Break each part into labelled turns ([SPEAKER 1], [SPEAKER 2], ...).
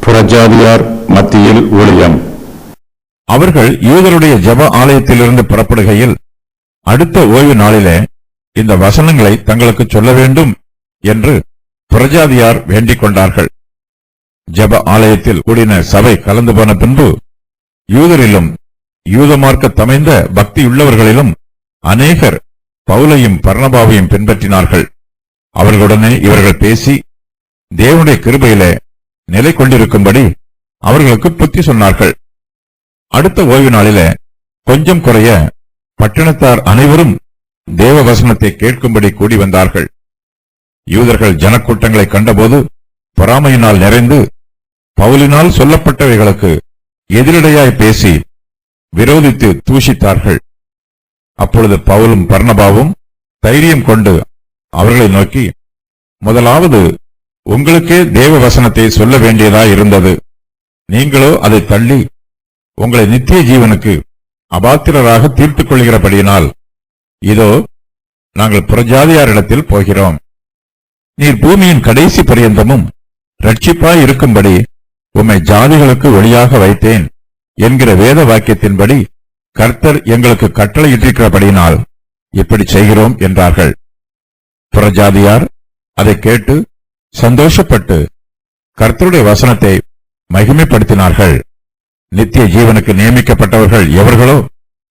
[SPEAKER 1] புறஜாதியார் மத்தியில் ஊழியம்.
[SPEAKER 2] அவர்கள் யூதருடைய ஜெப ஆலயத்திலிருந்து புறப்படுகையில் அடுத்த ஓய்வு நாளிலே இந்த வசனங்களை தங்களுக்கு சொல்ல வேண்டும் என்று புறஜாதியார் வேண்டிக் கொண்டார்கள். ஜெப ஆலயத்தில் கூடின சபை கலந்து போன பின்பு யூதரிலும் யூதமார்க்க தமைந்த பக்தியுள்ளவர்களிலும் அநேகர் பவுலையும் பர்னபாவையும் பின்பற்றினார்கள். அவர்களுடனே இவர்கள் பேசி தேவனுடைய கிருபையிலே நிலை கொண்டிருக்கும்படி அவர்களுக்கு புத்தி சொன்னார்கள். அடுத்த ஓய்வு நாளிலே கொஞ்சம் குறைய பட்டணத்தார் அனைவரும் தேவ வசனத்தை கேட்கும்படி கூடி வந்தார்கள். யூதர்கள் ஜனக்கூட்டங்களை கண்டபோது பொறாமையினால் நிறைந்து பவுலினால் சொல்லப்பட்டவைகளுக்கு எதிரடையாய் பேசி விரோதித்து தூஷித்தார்கள். அப்பொழுது பவுலும் பர்னபாவும் தைரியம் கொண்டு அவர்களை நோக்கி, முதலாவது உங்களுக்கே தேவ வசனத்தை சொல்ல வேண்டியதாயிருந்தது. நீங்களோ அதை தள்ளி உங்களை நித்திய ஜீவனுக்கு அபாத்திரராக தீர்த்துக் கொள்கிறபடியினால் இதோ நாங்கள் புறஜாதியாரிடத்தில் போகிறோம். நீர் பூமியின் கடைசி பரியந்தமும் இரட்சிப்பாய் இருக்கும்படி உம்மை ஜாதிகளுக்கு ஒளியாக வைத்தேன் என்கிற வேத வாக்கியத்தின்படி கர்த்தர் எங்களுக்கு கட்டளையிட்டிருக்கிறபடியினால் இப்படி செய்கிறோம் என்றார்கள். புறஜாதியார் அதை கேட்டு சந்தோஷப்பட்டு கர்த்தருடைய வசனத்தை மகிமைப்படுத்தினார்கள். நித்திய ஜீவனுக்கு நியமிக்கப்பட்டவர்கள் எவர்களோ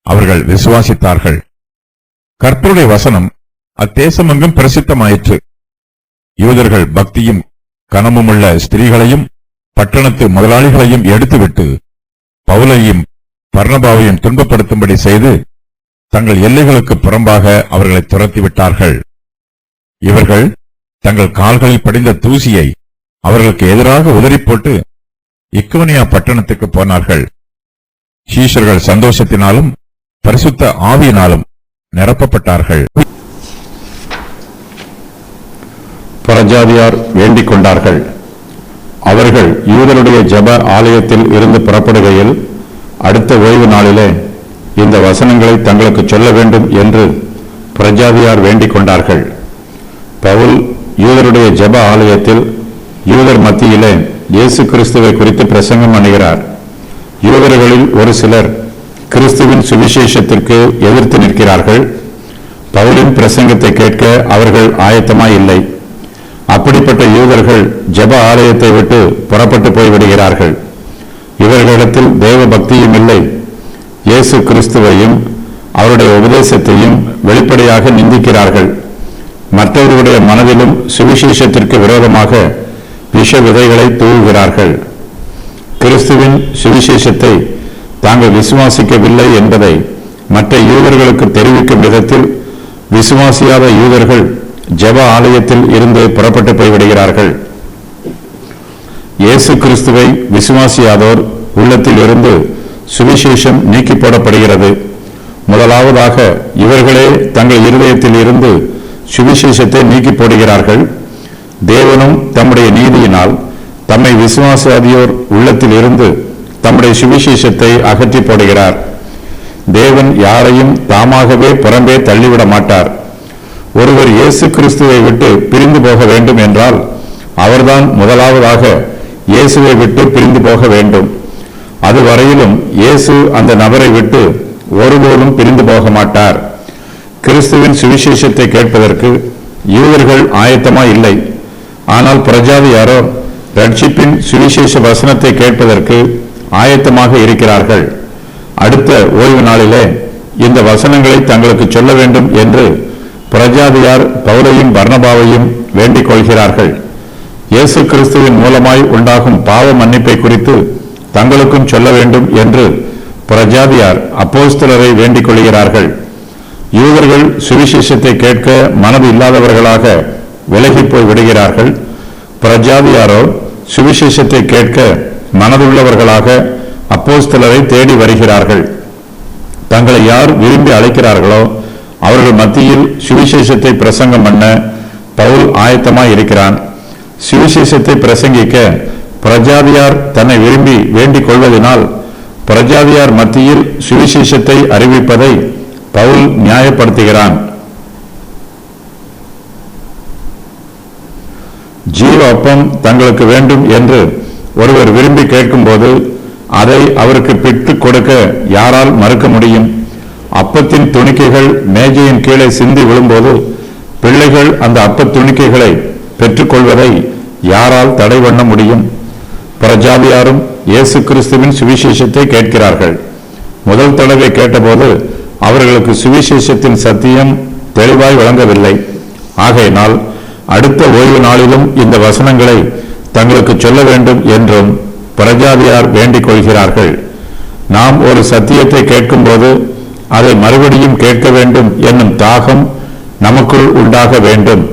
[SPEAKER 2] அவர்கள் விசுவாசித்தார்கள். கர்த்தருடைய வசனம் அத்தேசமெங்கும் பிரசித்தமாயிற்று. யூதர்கள் பக்தியும் கனமுமுள்ள ஸ்திரீகளையும் பட்டணத்து முதலாளிகளையும் எடுத்துவிட்டு பவுலையும் பர்னபாவையும் துன்பப்படுத்தும்படி செய்து தங்கள் எல்லைகளுக்கு புறம்பாக அவர்களை துரத்திவிட்டார்கள். இவர்கள் தங்கள் கால்களில் படிந்த தூசியை அவர்களுக்கு எதிராக உதறிப்போட்டு இக்கோனியா பட்டணத்துக்கு போனார்கள். சீஷர்கள் சந்தோஷத்தினாலும் பரிசுத்த ஆவியினாலும் நிரப்பப்பட்டார்கள்.
[SPEAKER 1] புறஜாதியார் வேண்டிக் கொண்டார்கள். அவர்கள் யூதருடைய ஜெப ஆலயத்தில் இருந்து புறப்படுகையில் அடுத்த ஓய்வு நாளிலே இந்த வசனங்களை தங்களுக்கு சொல்ல வேண்டும் என்று புறஜாதியார் வேண்டிக் கொண்டார்கள். பவுல் யூதருடைய ஜெப ஆலயத்தில் யூதர் மத்தியிலே இயேசு கிறிஸ்துவை குறித்து பிரசங்கம் பண்ணுகிறார். யூதர்களில் ஒரு சிலர் கிறிஸ்துவின் சுவிசேஷத்திற்கு எதிர்த்து நிற்கிறார்கள். பவுலின் பிரசங்கத்தை கேட்க அவர்கள் ஆயத்தமாய் இல்லை. அப்படிப்பட்ட யூதர்கள் ஜெப ஆலயத்தை விட்டு புறப்பட்டு போய்விடுகிறார்கள். இவர்களிடத்தில் தேவ பக்தியும் இல்லை. இயேசு கிறிஸ்துவையும் அவருடைய உபதேசத்தையும் வெளிப்படையாக நிந்திக்கிறார்கள். மற்றவர்களுடைய மனதிலும் சுவிசேஷத்திற்கு விரோதமாக விஷ விதைகளை தூவுகிறார்கள். கிறிஸ்துவின் சுவிசேஷத்தை தாங்கள் விசுவாசிக்கவில்லை என்பதை மற்ற யூதர்களுக்கு தெரிவிக்கும் விதத்தில் விசுவாசியாத யூதர்கள் ஜெப ஆலயத்தில் இருந்து புறப்பட்டு போய்விடுகிறார்கள். இயேசு கிறிஸ்துவை விசுவாசியாதோர் உள்ளத்தில் இருந்து சுவிசேஷம் நீக்கி போடப்படுகிறது. முதலாவதாக இவர்களே தங்கள் இருதயத்தில் இருந்து சுவிசேஷத்தை நீக்கி போடுகிறார்கள். தேவனும் தம்முடைய நீதியினால் தம்மை விசுவாசாதியோர் உள்ளத்தில் இருந்து தம்முடைய சுவிசேஷத்தை அகற்றி போடுகிறார். தேவன் யாரையும் தாமாகவே புறம்பே தள்ளிவிட மாட்டார். ஒருவர் இயேசு கிறிஸ்துவை விட்டு பிரிந்து போக வேண்டும் என்றால் அவர்தான் முதலாவதாக இயேசுவை விட்டு பிரிந்து போக வேண்டும். அதுவரையிலும் இயேசு அந்த நபரை விட்டு ஒருபோதும் பிரிந்து போக மாட்டார். கிறிஸ்துவின் சுவிசேஷத்தை கேட்பதற்கு யூதர்கள் ஆயத்தமாய் இல்லை. ஆனால் புறஜாதியாரோ ரட்சிப்பின் சுவிசேஷ வசனத்தை கேட்பதற்கு ஆயத்தமாக இருக்கிறார்கள். அடுத்த ஓய்வு நாளிலே இந்த வசனங்களை தங்களுக்கு சொல்ல வேண்டும் என்று புறஜாதியார் பவுலையும் பர்னபாவையும் வேண்டிக் கொள்கிறார்கள். இயேசு கிறிஸ்துவின் மூலமாய் உண்டாகும் பாவ மன்னிப்பை குறித்து தங்களுக்கும் சொல்ல வேண்டும் என்று புறஜாதியார் அப்போஸ்தலரை வேண்டிக் கொள்கிறார்கள். யூதர்கள் சுவிசேஷத்தை கேட்க மனது இல்லாதவர்களாக விலகி போய் விடுகிறார்கள். புறஜாதியாரோ சுவிசேஷத்தை கேட்க மனதுள்ளவர்களாக அப்போஸ்தலரை தேடி வருகிறார்கள். தங்களை யார் விரும்பி அழைக்கிறார்களோ அவர்கள் மத்தியில் சுவிசேஷத்தை பிரசங்கம் பண்ண பவுல் ஆயத்தமாய் இருக்கிறான். சுவிசேஷத்தை பிரசங்கிக்க புறஜாதியார் தன்னை விரும்பி வேண்டிக் கொள்வதனால் புறஜாதியார் மத்தியில் சுவிசேஷத்தை அறிவிப்பதை பவுல் நியாயப்படுத்துகிறான். ஜீவ அப்பம் தங்களுக்கு வேண்டும் என்று ஒருவர் விரும்பி கேட்கும்போது அதை அவருக்கு பிட்டுக் கொடுக்க யாரால் மறுக்க முடியும்? அப்பத்தின் துணிக்கைகள் மேஜையின் கீழே சிந்தி விழும்போது பிள்ளைகள் அந்த அப்பத் துணிக்கைகளை பெற்றுக்கொள்வதை யாரால் தடை பண்ண முடியும்? பிரஜாதியாரும் இயேசு கிறிஸ்துவின் சுவிசேஷத்தை கேட்கிறார்கள். முதல் தடவை கேட்டபோது அவர்களுக்கு சுவிசேஷத்தின் சத்தியம் தெளிவாய் விளங்கவில்லை. ஆகையினால் அடுத்த ஓய்வு நாளிலும் இந்த வசனங்களை தங்களுக்கு சொல்ல வேண்டும் என்றும் பிரஜாதியார் வேண்டிக் கொள்கிறார்கள். நாம் ஒரு சத்தியத்தை கேட்கும்போது அதை மறுபடியும் கேட்க வேண்டும் என்னும் தாகம் நமக்குள் உண்டாக வேண்டும்.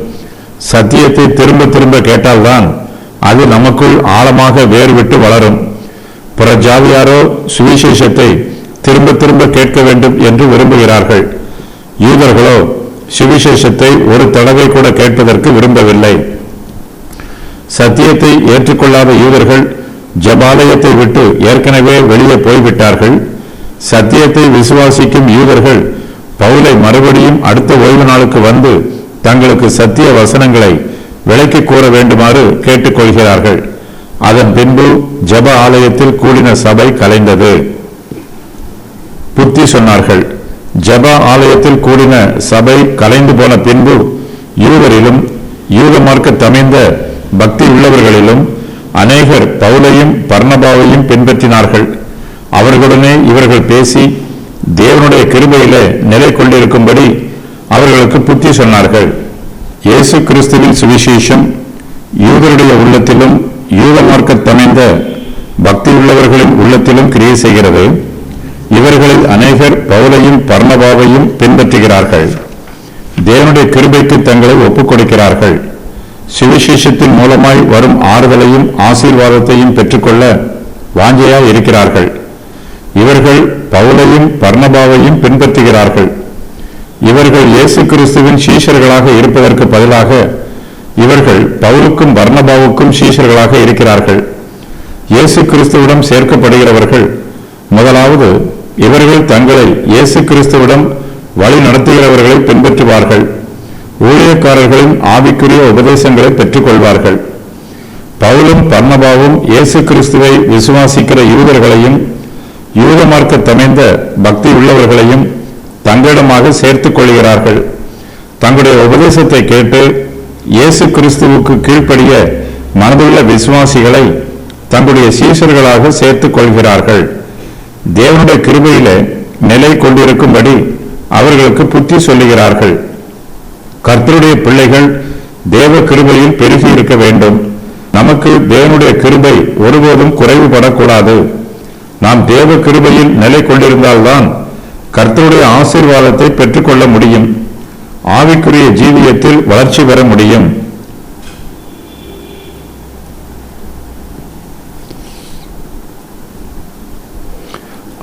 [SPEAKER 1] சத்தியத்தை திரும்ப திரும்ப கேட்டால்தான் அது நமக்குள் ஆழமாக வேர்விட்டு வளரும். புறஜாதியாரோ சுவிசேஷத்தை திரும்ப திரும்ப கேட்க வேண்டும் என்று விரும்புகிறார்கள். யூதர்களோ சுவிசேஷத்தை ஒரு தடவை கூட கேட்பதற்கு விரும்பவில்லை. சத்தியத்தை ஏற்றுக்கொள்ளாத யூதர்கள் ஜெபாலயத்தை விட்டு ஏற்கனவே வெளியே போய்விட்டார்கள். சத்தியத்தை விசுவாசிக்கும் யூதர்கள் பவுலை மறுபடியும் அடுத்த ஓய்வு நாளுக்கு வந்து தங்களுக்கு சத்திய வசனங்களை விளக்கி கூற வேண்டுமாறு கேட்டுக்கொள்கிறார்கள். அதன் பின்பு ஜெப ஆலயத்தில் கூடின சபை கலைந்தது. புத்தி சொன்னார்கள். ஜெப ஆலயத்தில் கூடின சபை கலைந்து போன பின்பு யூதரிலும் யூத மார்க்க தமைந்த பக்தி உள்ளவர்களிலும் அநேகர் பவுலையும் பர்னபாவையும் பின்பற்றினார்கள். அவர்களுடனே இவர்கள் பேசி தேவனுடைய கிருபையிலே நிலை கொண்டிருக்கும்படி அவர்களுக்கு புத்தி சொன்னார்கள். இயேசு கிறிஸ்துவின் சுவிசேஷம் யூதருடைய உள்ளத்திலும் யூத மார்க்க தமைந்த பக்தி உள்ளவர்களின் உள்ளத்திலும் கிரியை செய்கிறது. இவர்களில் அநேகர் பவுலையும் பர்னபாவையும் பின்பற்றுகிறார்கள். தேவனுடைய கிருபைக்கு தங்களை ஒப்புக் கொடுக்கிறார்கள். சுவிசேஷத்தின் மூலமாய் வரும் ஆறுதலையும் ஆசீர்வாதத்தையும் பெற்றுக்கொள்ள வாஞ்சையாய் இருக்கிறார்கள். இவர்கள் பவுலையும் பர்னபாவையும் பின்பற்றுகிறார்கள். இவர்கள் இயேசு கிறிஸ்துவின் சீஷர்களாக இருப்பதற்கு பதிலாக இவர்கள் பவுலுக்கும் பர்னபாவுக்கும் சீஷர்களாக இருக்கிறார்கள். இயேசு கிறிஸ்துவிடம் சேர்க்கப்படுகிறவர்கள் முதலாவது இவர்கள் தங்களை இயேசு கிறிஸ்துவிடம் வழி நடத்துகிறவர்களை பின்பற்றுவார்கள். ஊழியக்காரர்களின் ஆவிக்குரிய உபதேசங்களை பெற்றுக் கொள்வார்கள். பவுலும் பர்னபாவும் இயேசு கிறிஸ்துவை விசுவாசிக்கிற யூதர்களையும் யூத மார்க்க தமைந்த பக்தி உள்ளவர்களையும் தங்களிடமாக சேர்த்துக் கொள்கிறார்கள். தங்களுடைய உபதேசத்தை கேட்டு இயேசு கிறிஸ்துவுக்கு கீழ்ப்படிய மனதுள்ள விசுவாசிகளை தங்களுடைய சீஷர்களாக சேர்த்துக் கொள்கிறார்கள். தேவனுடைய கிருபையிலே நிலை கொண்டிருக்கும்படி அவர்களுக்கு புத்தி சொல்லுகிறார்கள். கர்த்தருடைய பிள்ளைகள் தேவ கிருபையில் பெருகி இருக்க வேண்டும். நமக்கு தேவனுடைய கிருபை ஒருபோதும் குறைவுபடக்கூடாது. நாம் தேவ கிருபையில் நிலை கொண்டிருந்தால்தான் கர்த்தருடைய ஆசீர்வாதத்தை பெற்றுக்கொள்ள முடியும். ஆவிக்குரிய ஜீவியத்தில் வளர்ச்சி பெற முடியும்.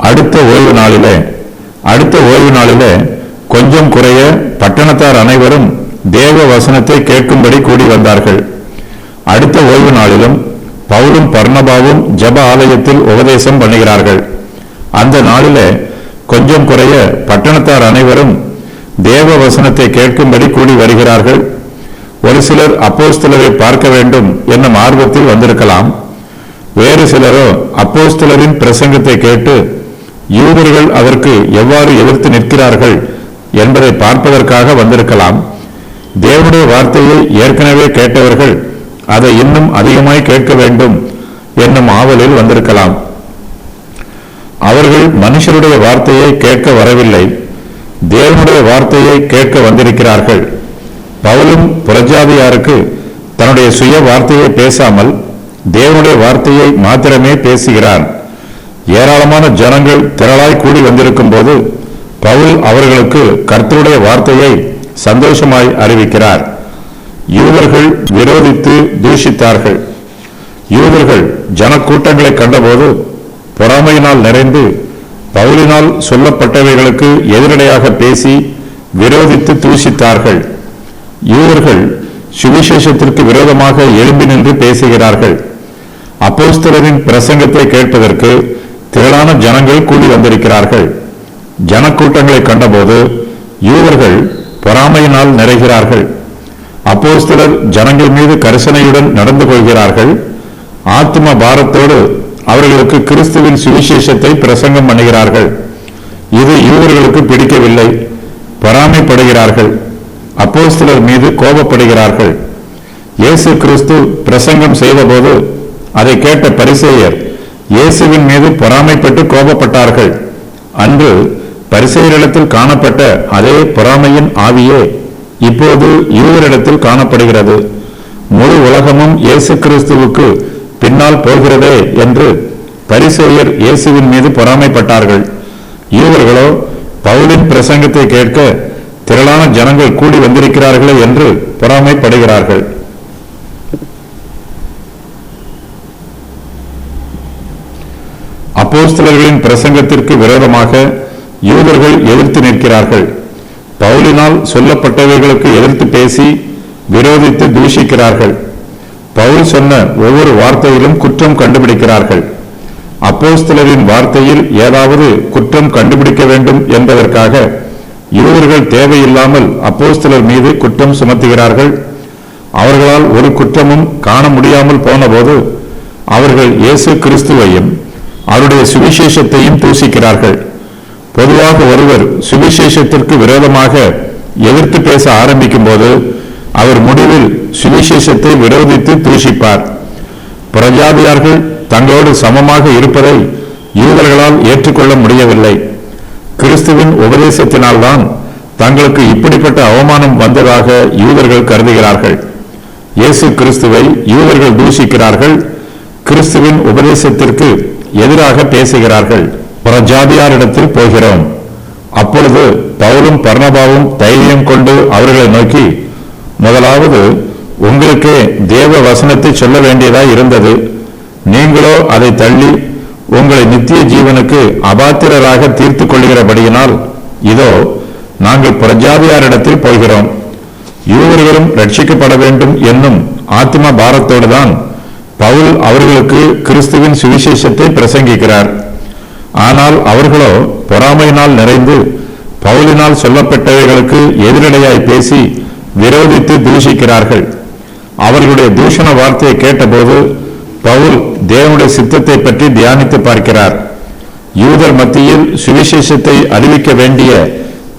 [SPEAKER 1] அடுத்த ஓய்வு நாளிலே கொஞ்சம் குறைய பட்டணத்தார் அனைவரும் தேவ வசனத்தை கேட்கும்படி கூடி வந்தார்கள். அடுத்த ஓய்வு நாளிலும் பவுலும் பர்னபாவும் ஜெப ஆலயத்தில் உபதேசம் பண்ணுகிறார்கள். அந்த நாளிலே கொஞ்சம் குறைய பட்டணத்தார் அனைவரும் தேவ வசனத்தை கேட்கும்படி கூடி வருகிறார்கள். ஒரு சிலர் அப்போஸ்தலரை பார்க்க வேண்டும் என்னும் ஆர்வத்தில் வந்திருக்கலாம். வேறு சிலரோ அப்போஸ்தலரின் பிரசங்கத்தை கேட்டு யூதர்கள் அதற்கு எவ்வாறு எதிர்த்து நிற்கிறார்கள் என்பதை பார்ப்பதற்காக வந்திருக்கலாம். தேவனுடைய வார்த்தையை ஏற்கனவே கேட்டவர்கள் அதை இன்னும் அதிகமாய் கேட்க வேண்டும் என்னும் ஆவலில் வந்திருக்கலாம். அவர்கள் மனுஷருடைய வார்த்தையை கேட்க வரவில்லை, தேவனுடைய வார்த்தையை கேட்க வந்திருக்கிறார்கள். பவுலும் புறஜாதியாருக்கு தன்னுடைய சுய வார்த்தையை பேசாமல் தேவனுடைய வார்த்தையை மாத்திரமே பேசுகிறார். ஏராளமான ஜனங்கள் திரளாய் கூடி வந்திருக்கும் போது பவுல் அவர்களுக்கு கர்த்தருடைய வார்த்தையை சந்தோஷமாய் அறிவிக்கிறார். யூதர்கள் விரோதித்து தூஷித்தார்கள். யூதர்கள் ஜனக்கூட்டங்களை கண்டபோது பொறாமையினால் நிறைந்து பவுலினால் சொல்லப்பட்டவைகளுக்கு எதிரடையாக பேசி விரோதித்து தூஷித்தார்கள். யூதர்கள் சுவிசேஷத்திற்கு விரோதமாக எழும்பி நின்று பேசுகிறார்கள். அப்போஸ்தலரின் பிரசங்கத்தை கேட்பதற்கு திரளான ஜனங்கள் கூடி வந்திருக்கிறார்கள். ஜனக்கூட்டங்களை கண்டபோது யூதர்கள் பொறாமையினால் நிறைகிறார்கள். அப்போஸ்தலர் ஜனங்கள் மீது கரிசனையுடன் நடந்து கொள்கிறார்கள். ஆத்ம பாரத்தோடு அவர்களுக்கு கிறிஸ்துவின் சுவிசேஷத்தை பிரசங்கம் பண்ணுகிறார்கள். இது யூதர்களுக்கு பிடிக்கவில்லை. பொறாமைப்படுகிறார்கள். அப்போஸ்தலர் மீது கோபப்படுகிறார்கள். இயேசு கிறிஸ்து பிரசங்கம் செய்தபோது அதை கேட்ட பரிசேயர் இயேசுவின் மீது பொறாமைப்பட்டு கோபப்பட்டார்கள். அன்று பரிசேயரிடத்தில் காணப்பட்ட அதே பொறாமையின் ஆவியே இப்போது யூதரிடத்தில் காணப்படுகிறது. முழு உலகமும் இயேசு கிறிஸ்துவுக்கு பின்னால் போகிறதே என்று பரிசேயர் இயேசுவின் மீது பொறாமைப்பட்டார்கள். யூதர்களோ பவுலின் பிரசங்கத்தை கேட்க திரளான ஜனங்கள் கூடி வந்திருக்கிறார்களே என்று பொறாமைப்படுகிறார்கள். அப்போஸ்தலர்களின் பிரசங்கத்திற்கு விரோதமாக யூதர்கள் எதிர்த்து நிற்கிறார்கள். பவுலினால் சொல்லப்பட்டவைகளுக்கு எதிர்த்து பேசி விரோதித்து தூஷிக்கிறார்கள். பவுல் சொன்ன ஒவ்வொரு வார்த்தையிலும் குற்றம் கண்டுபிடிக்கிறார்கள். அப்போஸ்தலரின் வார்த்தையில் ஏதாவது குற்றம் கண்டுபிடிக்க வேண்டும் என்பதற்காக யூதர்கள் தேவையில்லாமல் அப்போஸ்தலர் மீது குற்றம் சுமத்துகிறார்கள். அவர்களால் ஒரு குற்றமும் காண முடியாமல் போனபோது அவர்கள் இயேசு கிறிஸ்துவையும் அவருடைய சுவிசேஷத்தையும் தூசிக்கிறார்கள். பொதுவாக ஒருவர் சுவிசேஷத்திற்கு விரோதமாக எதிர்த்து பேச ஆரம்பிக்கும் போது அவர் முடிவில் சுவிசேஷத்தை விரோதித்து தூஷிப்பார். புறஜாதியார்கள் தங்களோடு சமமாக இருப்பதை யூதர்களால் ஏற்றுக்கொள்ள முடியவில்லை. கிறிஸ்துவின் உபதேசத்தினால்தான் தங்களுக்கு இப்படிப்பட்ட அவமானம் வந்ததாக யூதர்கள் கருதுகிறார்கள். இயேசு கிறிஸ்துவை யூதர்கள் தூஷிக்கிறார்கள். கிறிஸ்துவின் உபதேசத்திற்கு எதிராக பேசுகிறார்கள். புறஜாதியாரிடத்தில் போகிறோம். அப்பொழுது பவுலும் பர்னபாவும் தைரியம் கொண்டு அவர்களை நோக்கி, முதலாவது உங்களுக்கே தேவ வசனத்தை சொல்ல வேண்டியதாய் இருந்தது. நீங்களோ அதை தள்ளி உங்களை நித்திய ஜீவனுக்கு அபாத்திரராக தீர்த்து கொள்கிறபடியினால் இதோ நாங்கள் புறஜாதியாரிடத்தில் போகிறோம். யூதர்களும் ரட்சிக்கப்பட வேண்டும் என்னும் ஆத்ம பாரத்தோடு தான் பவுல் அவர்களுக்கு கிறிஸ்துவின் சுவிசேஷத்தை பிரசங்கிக்கிறார். ஆனால் அவர்களோ பொறாமையினால் நிறைந்து பவுலினால் சொல்லப்பட்டவைகளுக்கு எதிரடையாய் பேசி விரோதித்து தூஷிக்கிறார்கள். அவர்களுடைய தூஷண வார்த்தையை கேட்டபோது பவுல் தேவனுடைய சித்தத்தை பற்றி தியானித்து பார்க்கிறார். யூதர் மத்தியில் சுவிசேஷத்தை அறிவிக்க வேண்டிய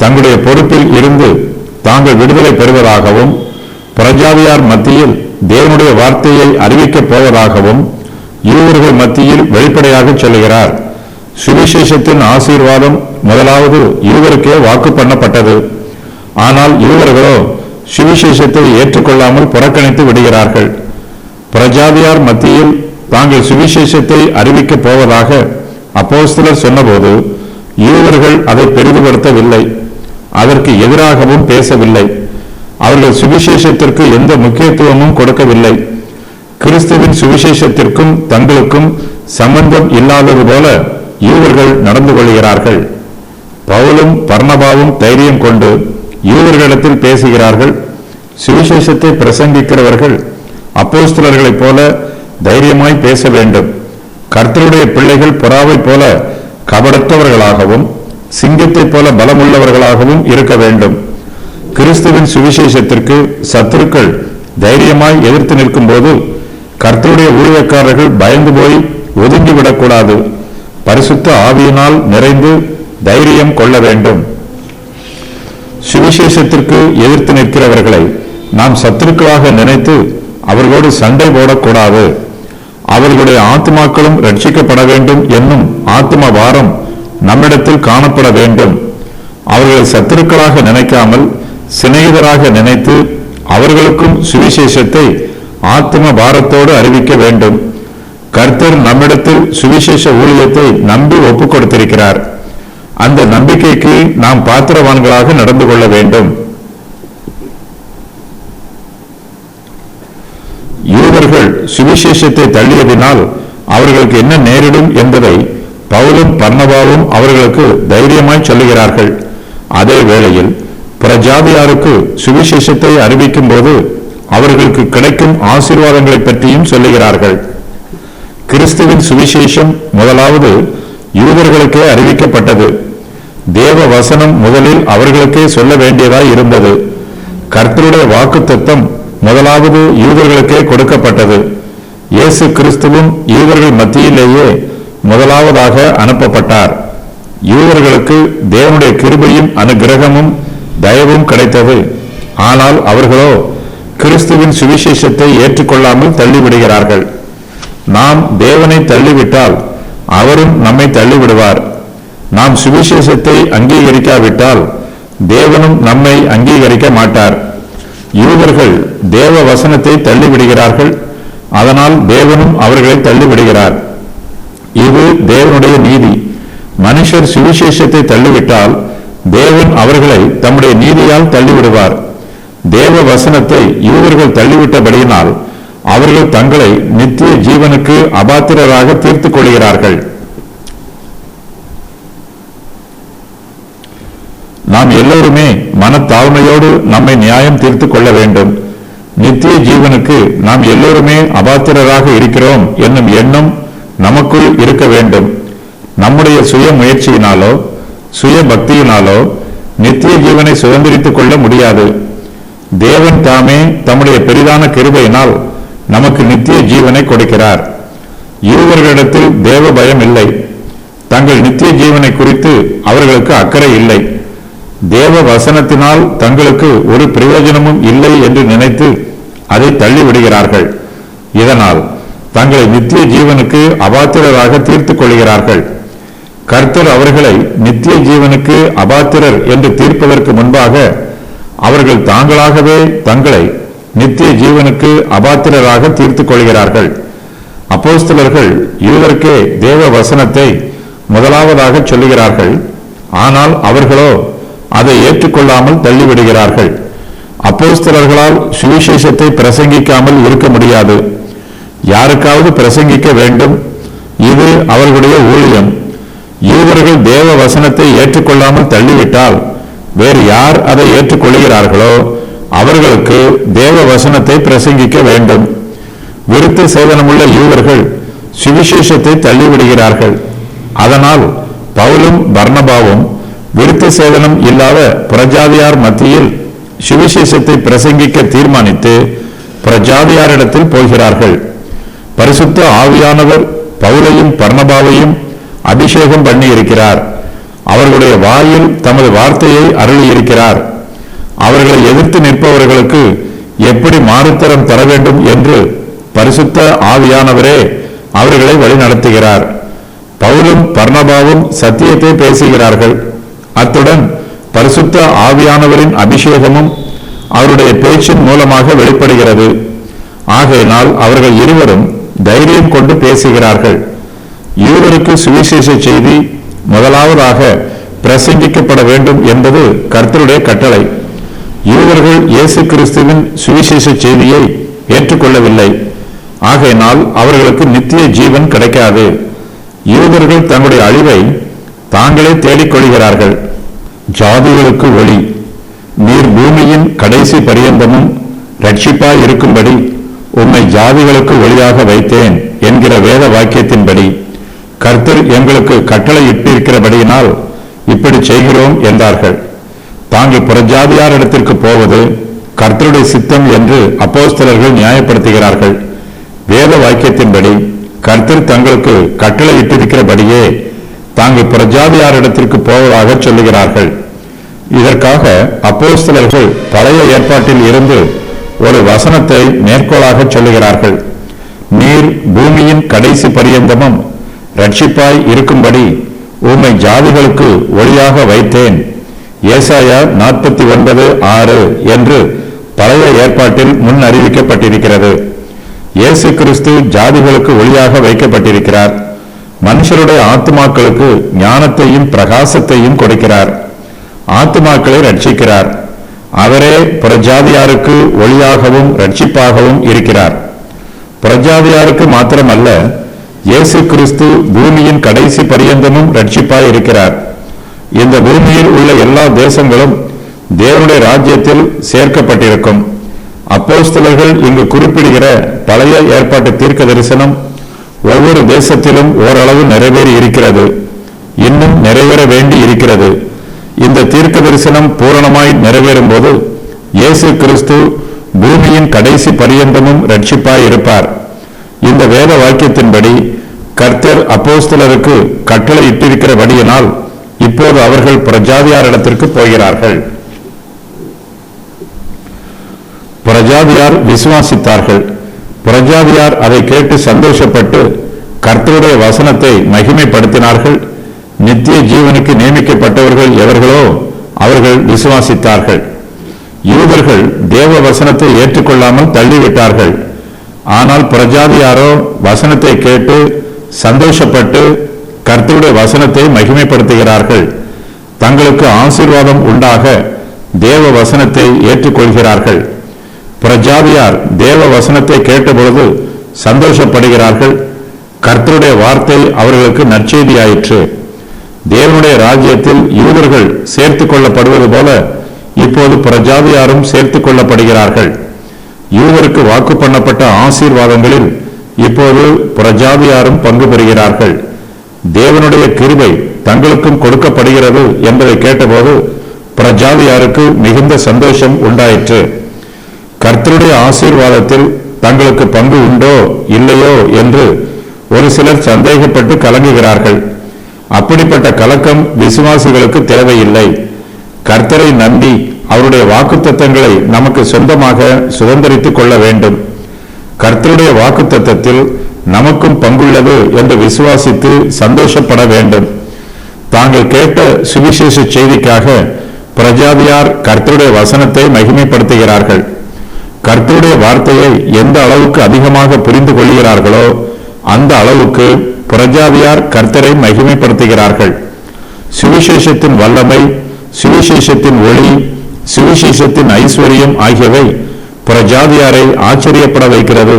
[SPEAKER 1] தங்களுடைய பொறுப்பில் இருந்து தாங்கள் விடுதலை பெறுவதாகவும் புறஜாதியார் மத்தியில் தேவனுடைய வார்த்தையை அறிவிக்கப் போவதாகவும் யூதர்கள் மத்தியில் வெளிப்படையாக சொல்லுகிறார். சுவிசேஷத்தின் ஆசீர்வாதம் முதலாவது யூதருக்கே வாக்கு பண்ணப்பட்டது. ஆனால் யூதர்களோ சுவிசேஷத்தை ஏற்றுக்கொள்ளாமல் புறக்கணித்து விடுகிறார்கள். புறஜாதியார் மத்தியில் தாங்கள் சுவிசேஷத்தை அறிவிக்கப் போவதாக அப்போஸ்தலர் சொன்னபோது யூதர்கள் அதை பெரிதுபடுத்தவில்லை. அதற்கு எதிராகவும் பேசவில்லை. அவர்கள் சுவிசேஷத்திற்கு எந்த முக்கியத்துவமும் கொடுக்கவில்லை. கிறிஸ்துவின் சுவிசேஷத்திற்கும் தங்களுக்கும் சம்பந்தம் இல்லாதது போல யூதர்கள் நடந்து கொள்கிறார்கள். பவுலும் பர்னபாவும் தைரியம் கொண்டு யூதர்களிடத்தில் பேசுகிறார்கள். சுவிசேஷத்தை பிரசங்கிக்கிறவர்கள் அப்போஸ்தலர்களைப் போல தைரியமாய் பேச வேண்டும். கர்த்தருடைய பிள்ளைகள் புறாவை போல கபடற்றவர்களாகவும் சிங்கத்தைப் போல பலமுள்ளவர்களாகவும் இருக்க வேண்டும். கிறிஸ்துவின் சுவிசேஷத்திற்கு சத்துருக்கள் தைரியமாய் எதிர்த்து நிற்கும் போது கர்த்தருடைய ஊழியக்காரர்கள் பயந்து போய் ஒதுங்கிவிடக்கூடாது. பரிசுத்த ஆவியினால் நிறைந்து தைரியம் கொள்ள வேண்டும். சுவிசேஷத்திற்கு எதிர்த்து நிற்கிறவர்களை நாம் சத்துருக்களாக நினைத்து அவர்களோடு சண்டை போடக்கூடாது. அவர்களுடைய ஆத்மாக்களும் ரட்சிக்கப்பட வேண்டும் என்னும் ஆத்ம வாரம் நம்மிடத்தில் காணப்பட வேண்டும். அவர்களை சத்துருக்களாக நினைக்காமல் சிநேகிதராக நினைத்து அவர்களுக்கும் சுவிசேஷத்தை ஆத்ம பாரத்தோடு அறிவிக்க வேண்டும். கர்த்தர் நம்மிடத்தில் சுவிசேஷ ஊழியத்தை நம்பி ஒப்புக் கொடுத்திருக்கிறார். அந்த நம்பிக்கைக்கு நாம் பாத்திரவான்களாக நடந்து கொள்ள வேண்டும். யூதர்கள் சுவிசேஷத்தை தள்ளியதினால் அவர்களுக்கு என்ன நேரிடும் என்பதை பவுலும் பர்னபாவும் அவர்களுக்கு தைரியமாய் சொல்லுகிறார்கள். அதே வேளையில் புறஜாதியாருக்கு சுவிசேஷத்தை அறிவிக்கும் போது அவர்களுக்கு கிடைக்கும் ஆசீர்வாதங்களை பற்றியும் சொல்லுகிறார்கள். கிறிஸ்துவின் சுவிசேஷம் முதலாவது யூதர்களுக்கே அறிவிக்கப்பட்டது. தேவ வசனம் முதலில் அவர்களுக்கே சொல்ல வேண்டியதாய் இருந்தது. கர்த்தருடைய வாக்குத்தத்தம் முதலாவது யூதர்களுக்கே கொடுக்கப்பட்டது. இயேசு கிறிஸ்துவும் யூதர்கள் மத்தியிலேயே முதலாவதாக அனுப்பப்பட்டார். யூதர்களுக்கு தேவனுடைய கிருபையும் அனுக்கிரகமும் தயவும் கிடைத்தது. ஆனால் அவர்களோ கிறிஸ்துவின் சுவிசேஷத்தை ஏற்றுக்கொள்ளாமல் தள்ளிவிடுகிறார்கள். நாம் தேவனை தள்ளிவிட்டால் அவரும் நம்மை தள்ளிவிடுவார். நாம் சுவிசேஷத்தை அங்கீகரிக்காவிட்டால் தேவனும் நம்மை அங்கீகரிக்க மாட்டார். யூதர்கள் தேவ வசனத்தை தள்ளிவிடுகிறார்கள், அதனால் தேவனும் அவர்களை தள்ளிவிடுகிறார். இது தேவனுடைய நீதி. மனுஷர் சுவிசேஷத்தை தள்ளிவிட்டால் தேவன் அவர்களை தம்முடைய நீதியால் தள்ளிவிடுவார். தேவ வசனத்தை யூதர்கள் தள்ளிவிட்டபடியினால் அவர்கள் தங்களை நித்திய ஜீவனுக்கு அபாத்திரராக தீர்த்துக் கொள்கிறார்கள். நாம் எல்லோருமே மனத்தாழ்மையோடு நம்மை நியாயம் தீர்த்துக் கொள்ள வேண்டும். நித்திய ஜீவனுக்கு நாம் எல்லோருமே அபாத்திரராக இருக்கிறோம் என்னும் எண்ணம் நமக்குள் இருக்க வேண்டும். நம்முடைய சுய முயற்சியினாலோ சுய பக்தியினாலோ நித்திய ஜீவனை சுதந்திரித்துக் கொள்ள முடியாது. தேவன் தாமே தம்முடைய பெரிதான கிருபையினால் நமக்கு நித்திய ஜீவனை கொடுக்கிறார். யூதர்களிடத்தில் தேவ பயம் இல்லை. தங்கள் நித்திய ஜீவனை குறித்து அவர்களுக்கு அக்கறை இல்லை. தேவ வசனத்தினால் தங்களுக்கு ஒரு பிரயோஜனமும் இல்லை என்று நினைத்து அதை தள்ளிவிடுகிறார்கள். இதனால் தங்களை நித்திய ஜீவனுக்கு அபாத்திரராக தீர்த்துக் கொள்கிறார்கள். கர்த்தர் அவர்களை நித்திய ஜீவனுக்கு அபாத்திரர் என்று தீர்ப்பதற்கு முன்பாக அவர்கள் தாங்களாகவே தங்களை நித்திய ஜீவனுக்கு அபாத்திரராக தீர்த்துக் கொள்கிறார்கள். அப்போஸ்தலர்கள் யூதருக்கே தேவ வசனத்தை முதலாவதாக சொல்லுகிறார்கள். ஆனால் அவர்களோ அதை ஏற்றுக்கொள்ளாமல் தள்ளிவிடுகிறார்கள். அப்போஸ்தலர்களால் சுவிசேஷத்தை பிரசங்கிக்காமல் இருக்க முடியாது. யாருக்காவது பிரசங்கிக்க வேண்டும். இது அவர்களுடைய ஊழியம். யூதர்கள் தேவ வசனத்தை ஏற்றுக்கொள்ளாமல் தள்ளிவிட்டால் வேறு யார் அதை ஏற்றுக்கொள்கிறார்களோ அவர்களுக்கு தேவ வசனத்தை பிரசங்கிக்க வேண்டும். விருத்த சேதனமுள்ள யூதர்கள் சுவிசேஷத்தை தள்ளிவிடுகிறார்கள். அதனால் பவுலும் பர்னபாவும் விருத்த சேதனம் இல்லாத புறஜாதியார் மத்தியில் சுவிசேஷத்தை பிரசங்கிக்க தீர்மானித்து புறஜாதியாரிடத்தில் போகிறார்கள். பரிசுத்த ஆவியானவர் பவுலையும் பர்னபாவையும் அபிஷேகம் பண்ணி இருக்கிறார். அவர்களுடைய வாயில் தமது வார்த்தையை அருளி இருக்கிறார். அவர்களை எதிர்த்து நிற்பவர்களுக்கு எப்படி மாறுத்தரம் தர வேண்டும் என்று பரிசுத்த ஆவியானவரே அவர்களை வழிநடத்துகிறார். பவுலும் பர்னபாவும் சத்தியத்தை பேசுகிறார்கள். அத்துடன் பரிசுத்த ஆவியானவரின் அபிஷேகமும் அவருடைய பேச்சின் மூலமாக வெளிப்படுகிறது. ஆகையினால் அவர்கள் இருவரும் தைரியம் கொண்டு பேசுகிறார்கள். யூதருக்கு சுவிசேஷ செய்தி முதலாவதாக பிரசங்கிக்கப்பட வேண்டும் என்பது கர்த்தருடைய கட்டளை. யூதர்கள் இயேசு கிறிஸ்துவின் சுவிசேஷ செய்தியை ஏற்றுக்கொள்ளவில்லை. ஆகையினால் அவர்களுக்கு நித்திய ஜீவன் கிடைக்காது. யூதர்கள் தங்களுடைய அழிவை தாங்களே தேடிக்கொள்கிறார்கள். ஜாதிகளுக்கு ஒளி, நீர் பூமியின் கடைசி பரியந்தமும் ரட்சிப்பாய் இருக்கும்படி உம்மை ஜாதிகளுக்கு ஒளியாக வைத்தேன் என்கிற வேத வாக்கியத்தின்படி கர்த்தர் எங்களுக்கு கட்டளை இட்டிருக்கிறபடியினால் இப்படி செய்கிறோம் என்றார்கள். தாங்கள் புறஜாதியாரிடத்திற்கு போவது கர்த்தருடைய சித்தம் என்று அப்போஸ்தலர்கள் நியாயப்படுத்துகிறார்கள். வேத வாக்கியத்தின்படி கர்த்தர் தங்களுக்கு கட்டளை இட்டிருக்கிறபடியே தாங்கள் புறஜாதியாரிடத்திற்கு போவதாக சொல்லுகிறார்கள். இதற்காக அப்போஸ்தலர்கள் பழைய ஏற்பாட்டில் இருந்து ஒரு வசனத்தை மேற்கோளாக சொல்லுகிறார்கள். நீர் பூமியின் கடைசி பரியந்தமும் ரட்சிப்பாய் இருக்கும்படி உம்மை ஜாதிகளுக்கு ஒளியாக வைத்தேன், ஏசாயா 49:6 என்று பழைய ஏற்பாட்டில் முன் அறிவிக்கப்பட்டிருக்கிறது. இயேசு கிறிஸ்து ஜாதிகளுக்கு ஒளியாக வைக்கப்பட்டிருக்கிறார். மனுஷருடைய ஆத்துமாக்களுக்கு ஞானத்தையும் பிரகாசத்தையும் கொடுக்கிறார். ஆத்துமாக்களை ரட்சிக்கிறார். அவரே புறஜாதியாருக்கு ஒளியாகவும் ரட்சிப்பாகவும் இருக்கிறார். புறஜாதியாருக்கு மாத்திரமல்ல, இயேசு கிறிஸ்து பூமியின் கடைசி பரியந்தமும் ரட்சிப்பாய் இருக்கிறார். இந்த பூமியில் உள்ள எல்லா தேசங்களும் தேவனுடைய ராஜ்யத்தில் சேர்க்கப்பட்டிருக்கும். அப்போஸ்தலர்கள் இங்கு குறிப்பிடுகிற பழைய ஏற்பாட்டு தீர்க்க தரிசனம் ஒவ்வொரு தேசத்திலும் ஓரளவு நிறைவேறி இருக்கிறது. இன்னும் நிறைவேற வேண்டி இருக்கிறது. இந்த தீர்க்க தரிசனம் பூரணமாய் நிறைவேறும் போது இயேசு கிறிஸ்து பூமியின் கடைசி பரியந்தமும் ரட்சிப்பாய் இருப்பார். இந்த வேத வாக்கியத்தின்படி கர்த்தர் அப்போஸ்தலருக்கு கட்டளை இட்டிருக்கிறபடியினால் இப்போது அவர்கள் பிரஜாதியாரிடத்திற்கு போகிறார்கள். பிரஜாதியார் விசுவாசித்தார்கள். பிரஜாதியார் அதை கேட்டு சந்தோஷப்பட்டு கர்த்தருடைய வசனத்தை மகிமைப்படுத்தினார்கள். நித்திய ஜீவனுக்கு நியமிக்கப்பட்டவர்கள் எவர்களோ அவர்கள் விசுவாசித்தார்கள். யூதர்கள் தேவ வசனத்தை ஏற்றுக்கொள்ளாமல் தள்ளிவிட்டார்கள். ஆனால் பிரஜாதியாரோ வசனத்தை கேட்டு சந்தோஷப்பட்டு கர்த்தருடைய வசனத்தை மகிமைப்படுத்துகிறார்கள். தங்களுக்கு ஆசீர்வாதம் உண்டாக தேவ வசனத்தை ஏற்றுக்கொள்கிறார்கள். பிரஜாதியார் தேவ வசனத்தை கேட்டபொழுது சந்தோஷப்படுகிறார்கள். கர்த்தருடைய வார்த்தை அவர்களுக்கு நற்செய்தியாயிற்று. தேவனுடைய ராஜ்யத்தில் யூதர்கள் சேர்த்துக் கொள்ளப்படுவது போல இப்போது பிரஜாதியாரும் சேர்த்துக் கொள்ளப்படுகிறார்கள். யூதருக்கு வாக்கு பண்ணப்பட்ட ஆசீர்வாதங்களில் இப்போது பிரஜாதியாரும் பங்கு பெறுகிறார்கள். தேவனுடைய கிருபை தங்களுக்கும் கொடுக்கப்படுகிறது என்பதை கேட்டபோது பிரஜாதியாருக்கு மிகுந்த சந்தோஷம் உண்டாயிற்று. கர்த்தருடைய ஆசீர்வாதத்தில் தங்களுக்கு பங்கு உண்டோ இல்லையோ என்று ஒரு சிலர் சந்தேகப்பட்டு கலங்குகிறார்கள். அப்படிப்பட்ட கலக்கம் விசுவாசிகளுக்கு தேவையில்லை. கர்த்தரை நம்பி அவருடைய வாக்குத்தத்தங்களை நமக்கு சொந்தமாக சுதந்திரித்துக் கொள்ள வேண்டும். கர்த்தருடைய வாக்குத்தத்தத்தில் நமக்கும் பங்குள்ளது என்று விசுவாசித்து சந்தோஷப்பட வேண்டும். தாங்கள் கேட்ட சுவிசேஷ செய்திக்காக பிரஜாதியார் கர்த்தருடைய வசனத்தை மகிமைப்படுத்துகிறார்கள். கர்த்தருடைய வார்த்தையை எந்த அளவுக்கு அதிகமாக புரிந்து கொள்கிறார்களோ அந்த அளவுக்கு பிரஜாதியார் கர்த்தரை மகிமைப்படுத்துகிறார்கள். சுவிசேஷத்தின் வல்லமை, சுவிசேஷத்தின் ஒளி, சுவிசேஷத்தின் ஐஸ்வர்யம் ஆகியவை பிரஜாதியாரை ஆச்சரியப்பட வைக்கிறது.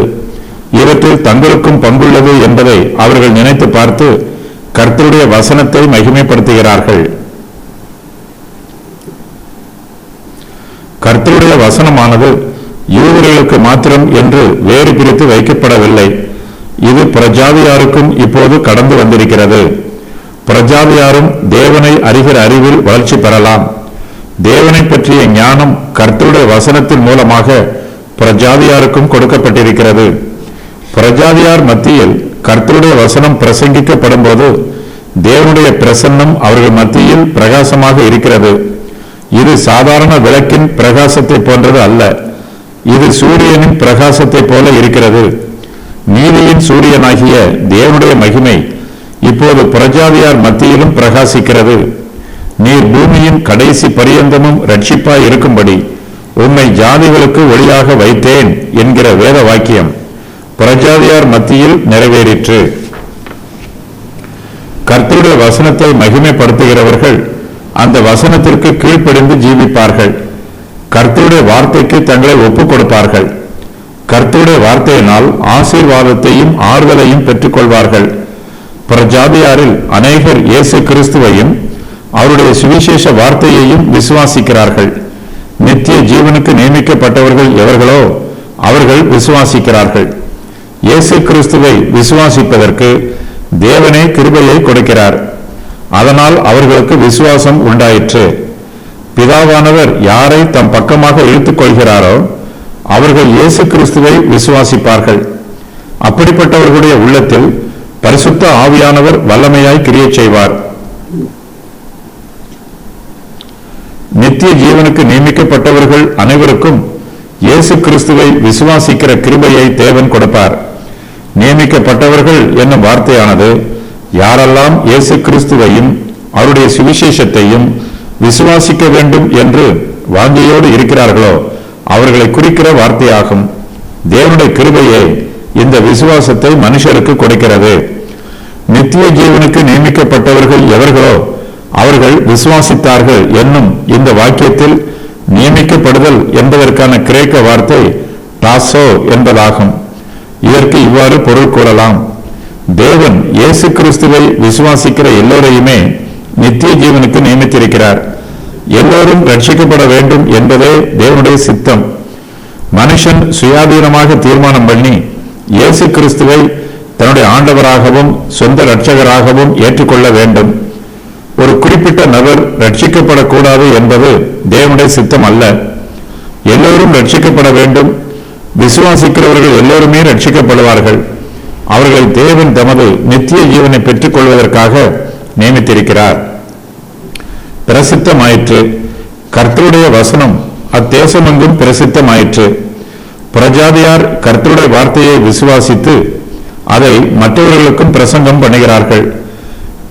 [SPEAKER 1] இவற்றில் தங்களுக்கும் பங்குள்ளது என்பதை அவர்கள் நினைத்து பார்த்து கர்த்தருடைய வசனத்தை மகிமைப்படுத்துகிறார்கள். கர்த்தருடைய வசனமானது யூதர்களுக்கு மாத்திரம் என்று வேறு பிரித்து வைக்கப்படவில்லை. இது பிரஜாதியாருக்கும் இப்போது கடந்து வந்திருக்கிறது. பிரஜாதியாரும் தேவனை அறிகிற அறிவில் வளர்ச்சி பெறலாம். தேவனை பற்றிய ஞானம் கர்த்தருடைய வசனத்தின் மூலமாக பிரஜாதியாருக்கும் கொடுக்கப்பட்டிருக்கிறது. பிரஜாதியார் மத்தியில் கர்த்தருடைய வசனம் பிரசங்கிக்கப்படும் போது தேவனுடைய பிரசன்னம் அவர்கள் மத்தியில் பிரகாசமாக இருக்கிறது. இது சாதாரண விளக்கின் பிரகாசத்தை போன்றது அல்ல. இது சூரியனின் பிரகாசத்தை போல இருக்கிறது. நீதியின் சூரியனாகிய தேவனுடைய மகிமை இப்போது பிரஜாதியார் மத்தியிலும் பிரகாசிக்கிறது. நீர் பூமியின் கடைசி பரியந்தமும் ரட்சிப்பாய் இருக்கும்படி உம்மை ஜாதிகளுக்கு ஒளியாக வைத்தேன் என்கிற வேத வாக்கியம் பிரஜாதியார் மத்தியில் நிறைவேறிற்று. கர்த்தருடைய வசனத்தை மகிமைப்படுத்துகிறவர்கள் அந்த வசனத்திற்கு கீழ்ப்படிந்து ஜீவிப்பார்கள். கர்த்தருடைய வார்த்தைக்கு தங்களை ஒப்புக் கொடுப்பார்கள். கர்த்தருடைய வார்த்தையினால் ஆசீர்வாதத்தையும் ஆறுதலையும் பெற்றுக் கொள்வார்கள். பிரஜாதியாரில் அநேகர் இயேசு கிறிஸ்துவையும் அவருடைய சுவிசேஷ வார்த்தையையும் விசுவாசிக்கிறார்கள். நித்திய ஜீவனுக்கு நியமிக்கப்பட்டவர்கள் எவர்களோ அவர்கள் விசுவாசிக்கிறார்கள். இயேசு கிறிஸ்துவை விசுவாசிப்பதற்கு தேவனே கிருபையை கொடுக்கிறார். அதனால் அவர்களுக்கு விசுவாசம் உண்டாயிற்று. பிதாவானவர் யாரை தம் பக்கமாக இழுத்துக் கொள்கிறாரோ அவர்கள் இயேசு கிறிஸ்துவை விசுவாசிப்பார்கள். அப்படிப்பட்டவர்களுடைய உள்ளத்தில் பரிசுத்த ஆவியானவர் வல்லமையாய் கிரியை செய்வார். நித்திய ஜீவனுக்கு நியமிக்கப்பட்டவர்கள் அனைவருக்கும் இயேசு கிறிஸ்துவை விசுவாசிக்கிற கிருபையை தேவன் கொடுப்பார். நியமிக்கப்பட்டவர்கள் என்னும் வார்த்தையானது யாரெல்லாம் இயேசு கிறிஸ்துவையும் அவருடைய சுவிசேஷத்தையும் விசுவாசிக்க வேண்டும் என்று வாஞ்சையோடு இருக்கிறார்களோ அவர்களை குறிக்கிற வார்த்தையாகும். தேவனுடைய கிருபையே இந்த விசுவாசத்தை மனுஷருக்கு கொடுக்கிறது. நித்திய ஜீவனுக்கு நியமிக்கப்பட்டவர்கள் எவர்களோ அவர்கள் விசுவாசித்தார்கள் என்னும் இந்த வாக்கியத்தில் நியமிக்கப்படுதல் என்பதற்கான கிரேக்க வார்த்தை டாசோ என்பதாகும். இதற்கு இவ்வாறு பொருள் கூறலாம்: தேவன் இயேசு கிறிஸ்துவை விசுவாசிக்கிற எல்லோரையுமே நித்திய ஜீவனுக்கு நியமித்திருக்கிறார். எல்லோரும் ரட்சிக்கப்பட வேண்டும் என்பதே தேவனுடைய சித்தம். மனுஷன் சுயாதீனமாக தீர்மானம் பண்ணி இயேசு கிறிஸ்துவை தன்னுடைய ஆண்டவராகவும் சொந்த இரட்சகராகவும் ஏற்றுக்கொள்ள வேண்டும். ஒரு குறிப்பிட்ட நபர் ரட்சிக்கப்படக்கூடாது என்பது தேவனுடைய சித்தம் அல்ல. எல்லோரும் ரட்சிக்கப்பட வேண்டும். விசுவாசிக்கிறவர்கள் எல்லோருமே ரட்சிக்கப்படுவார்கள். அவர்களை தேவன் தமது நித்திய ஜீவனை பெற்றுக் கொள்வதற்காக நியமித்திருக்கிறார். பிரசித்தமாயிற்று. கர்த்தருடைய வசனம் அத்தேசமெங்கும் பிரசித்தமாயிற்று. புறஜாதியார் கர்த்தருடைய வார்த்தையை விசுவாசித்து அதை மற்றவர்களுக்கும் பிரசங்கம் பண்ணுகிறார்கள்.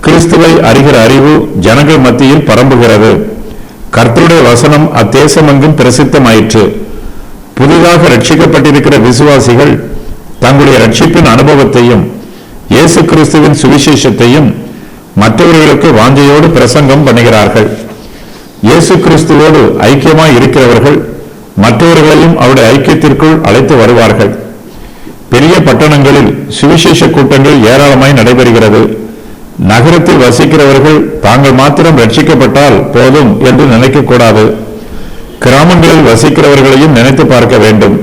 [SPEAKER 1] கிறிஸ்துவை அறிகிற அறிவு ஜனங்கள் மத்தியில் பரம்புகிறது. கர்த்தருடைய வசனம் அத்தேசமெங்கும் பிரசித்தமாயிற்று. புதிதாக ரட்சிக்கப்பட்டிருக்கிற விசுவாசிகள் தங்களுடைய ரட்சிப்பின் அனுபவத்தையும் இயேசு கிறிஸ்துவின் சுவிசேஷத்தையும் மற்றவர்களுக்கு வாஞ்சையோடு பிரசங்கம் பண்ணுகிறார்கள். இயேசு கிறிஸ்துவோடு ஐக்கியமாய் இருக்கிறவர்கள் மற்றவர்களையும் அவருடைய ஐக்கியத்திற்குள் அழைத்து வருவார்கள். பெரிய பட்டணங்களில் சுவிசேஷ கூட்டங்கள் ஏராளமாய் நடைபெறுகிறது. நகரத்தில் வசிக்கிறவர்கள் தாங்கள் மாத்திரம் ரட்சிக்கப்பட்டால் போதும் என்று நினைக்கக்கூடாது. கிராமங்களில் வசிக்கிறவர்களையும் நினைத்து பார்க்க வேண்டும்.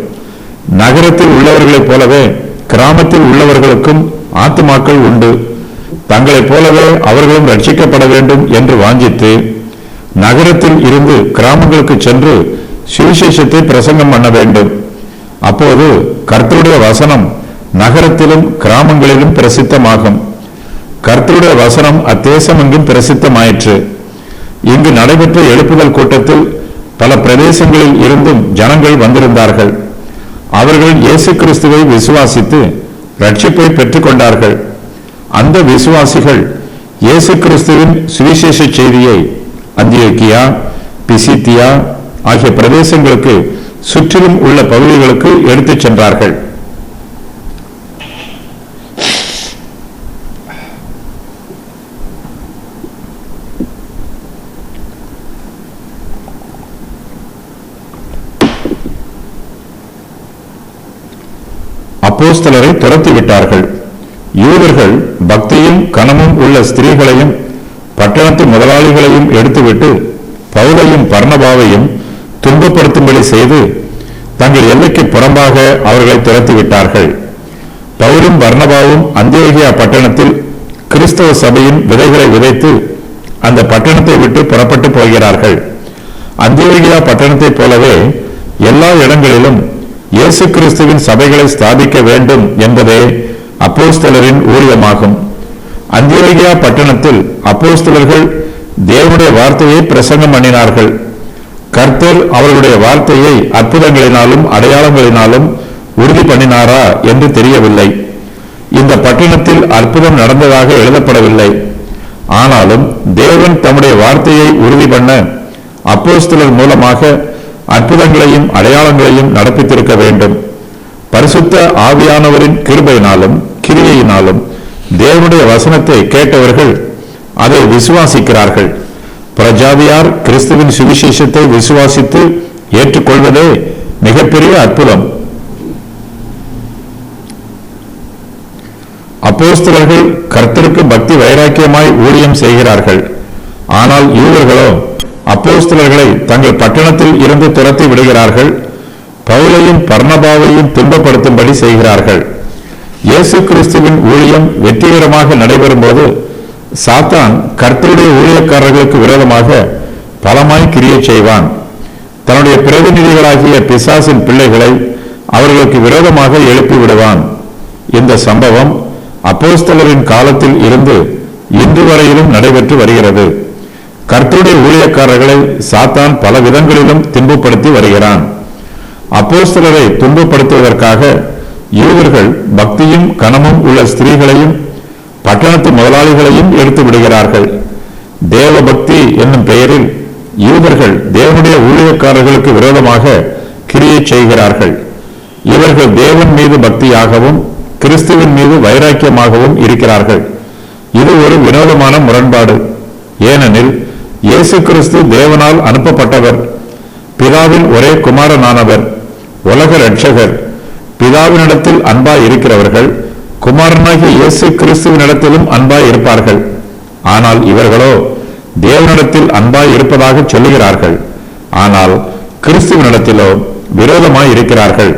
[SPEAKER 1] நகரத்தில் உள்ளவர்களைப் போலவே கிராமத்தில் உள்ளவர்களுக்கும் ஆத்துமாக்கள் உண்டு. தங்களைப் போலவே அவர்களும் ரட்சிக்கப்பட வேண்டும் என்று வாஞ்சித்து நகரத்தில் இருந்து கிராமங்களுக்கு சென்று சுவிசேஷத்தை பிரசங்கம் பண்ண வேண்டும். அப்போது கர்த்தருடைய வசனம் நகரத்திலும் கிராமங்களிலும் பிரசித்தமாகும். கர்த்தருடைய வசனம் அத்தேசமெங்கும் பிரசித்தமாயிற்று. இங்கு நடைபெற்ற எழுப்புதல் கூட்டத்தில் பல பிரதேசங்களில் இருந்தும் ஜனங்கள் வந்திருந்தார்கள். அவர்கள் இயேசு கிறிஸ்துவை விசுவாசித்து ரட்சிப்பை பெற்றுக் கொண்டார்கள். அந்த விசுவாசிகள் இயேசு கிறிஸ்துவின் சுவிசேஷ செய்தியை அந்தியோக்கியா, பிசித்தியா ஆகிய பிரதேசங்களுக்கு சுற்றிலும் உள்ள பகுதிகளுக்கு எடுத்துச் சென்றார்கள். அப்போஸ்தலரை துரத்திவிட்டார்கள். யூதர்கள் பக்தியும் கனமும் உள்ள ஸ்திரீகளையும் பட்டணத்து முதலாளிகளையும் எடுத்துவிட்டு பவுலையும் பர்னபாவையும் துன்பப்படுத்தும்படி செய்து தங்கள் எல்லைக்கு புறம்பாக அவர்களை துரத்திவிட்டார்கள். பவுலும் பர்னபாவும் அந்தியோகியா பட்டணத்தில் கிறிஸ்தவ சபையின் விதைகளை விதைத்து அந்த பட்டணத்தை விட்டு புறப்பட்டு போகிறார்கள். அந்தியோகியா பட்டணத்தைப் போலவே எல்லா இடங்களிலும் இயேசு கிறிஸ்துவின் சபைகளை ஸ்தாபிக்க வேண்டும் என்பதே அப்போஸ்தலரின் ஊழியமாகும். அந்தியோகியா பட்டணத்தில் அப்போஸ்தலர்கள் தேவனுடைய வார்த்தையை பிரசங்கம் பண்ணினார்கள். கர்த்தர் அவர்களுடைய வார்த்தையை அற்புதங்களினாலும் அடையாளங்களினாலும் உறுதி பண்ணினாரா என்று தெரியவில்லை. இந்த பட்டணத்தில் அற்புதம் நடந்ததாக எழுதப்படவில்லை. ஆனாலும் தேவன் தம்முடைய வார்த்தையை உறுதி பண்ண அப்போஸ்தலர் மூலமாக அற்புதங்களையும் அடையாளங்களையும் நடப்பித்திருக்க வேண்டும். பரிசுத்த ஆவியானவரின் கிருபையினாலும் கிரியையினாலும் தேவனுடைய வசனத்தை கேட்டவர்கள் அதை விசுவாசிக்கிறார்கள். பிரஜாதியார் கிறிஸ்துவின் சுவிசேஷத்தை விசுவாசித்து ஏற்றுக்கொள்வதே மிகப்பெரிய அற்புதம். அப்போஸ்தலர்கள் கர்த்தருக்கு பக்தி வைராக்கியமாய் ஊழியம் செய்கிறார்கள். ஆனால் யூதர்களோ அப்போஸ்தலர்களை தங்கள் பட்டணத்தில் இருந்து துரத்தி விடுகிறார்கள். பவுலையும் பர்னபாவையும் துன்பப்படுத்தும்படி செய்கிறார்கள். இயேசு கிறிஸ்துவின் ஊழியம் வெற்றிகரமாக நடைபெறும் போது சாத்தான் கர்த்தருடைய ஊழியக்காரர்களுக்கு விரோதமாக பலமாய் கிரியை செய்வான். தன்னுடைய பிரதிநிதிகளாகிய பிசாசின் பிள்ளைகளை அவர்களுக்கு விரோதமாக எழுப்பி விடுவான். இந்த சம்பவம் அப்போஸ்தலரின் காலத்தில் இருந்து இன்று வரையிலும் நடைபெற்று வருகிறது. கர்த்தருடைய ஊழியக்காரர்களை சாத்தான் பல விதங்களிலும் துன்பப்படுத்தி வருகிறான். அப்போஸ்தலரை துன்பப்படுத்துவதற்காக யூதர்கள் பக்தியும் கனமும் உள்ள ஸ்திரீகளையும் பட்டணத்து முதலாளிகளையும் எடுத்து விடுகிறார்கள். தேவ பக்தி என்னும் பெயரில் யூதர்கள் தேவனுடைய ஊழியக்காரர்களுக்கு விரோதமாக கிரியை செய்கிறார்கள். இவர்கள் தேவன் மீது பக்தியாகவும் கிறிஸ்துவின் மீது வைராக்கியமாகவும் இருக்கிறார்கள். இது ஒரு வினோதமான முரண்பாடு. ஏனெனில் இயேசு கிறிஸ்து தேவனால் அனுப்பப்பட்டவர், பிதாவின் ஒரே குமாரனானவர், உலக இரட்சகர். பிதாவினிடத்தில் அன்பாய் இருக்கிறவர்கள் குமாரனாகிய இயேசு கிறிஸ்துவினிடத்திலும் அன்பாய் இருப்பார்கள். ஆனால் இவர்களோ தேவனிடத்தில் அன்பாய் இருப்பதாக சொல்லுகிறார்கள், ஆனால் கிறிஸ்துவினிடத்திலோ விரோதமாய் இருக்கிறார்கள்.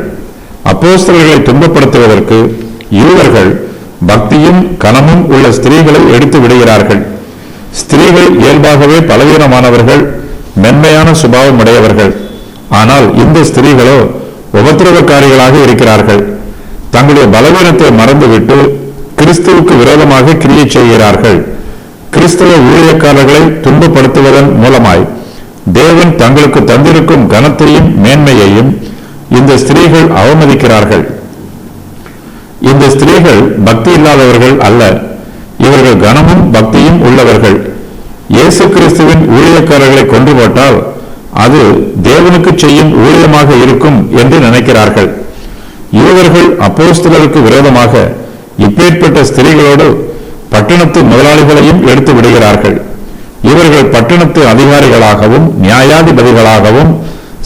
[SPEAKER 1] அப்போஸ்தலர்களை துன்பப்படுத்துவதற்கு யூதர்கள் பக்தியும் கனமும் உள்ள ஸ்திரீகளை எடுத்து விடுகிறார்கள். ஸ்திரீகள் இயல்பாகவே பலவீனமானவர்கள், மென்மையான சுபாவம் உடையவர்கள். ஆனால் இந்த ஸ்திரீகளோ உபத்திரவக்காரிகளாக இருக்கிறார்கள். தங்களுடைய பலவீனத்தை மறந்துவிட்டு கிறிஸ்துவுக்கு விரோதமாக கிரியை செய்கிறார்கள். கிறிஸ்தவ ஊழியக்காரர்களை துன்பப்படுத்துவதன் மூலமாய் தேவன் தங்களுக்கு தந்திருக்கும் கனத்தையும் மேன்மையையும் இந்த ஸ்திரீகள் அவமதிக்கிறார்கள். இந்த ஸ்திரீகள் பக்தி இல்லாதவர்கள் அல்ல, இவர்கள் கனமும் பக்தியும் உள்ளவர்கள். இயேசு கிறிஸ்துவின் ஊழியக்காரர்களை கொண்டு போட்டால் அது தேவனுக்கு செய்யும் ஊழியமாக இருக்கும் என்று நினைக்கிறார்கள். இவர்கள் அப்போஸ்தலருக்கு விரோதமாக இப்பேற்பட்ட ஸ்திரீகளோடு பட்டணத்து முதலாளிகளையும் எடுத்து விடுகிறார்கள். இவர்கள் பட்டணத்து அதிகாரிகளாகவும் நியாயாதிபதிகளாகவும்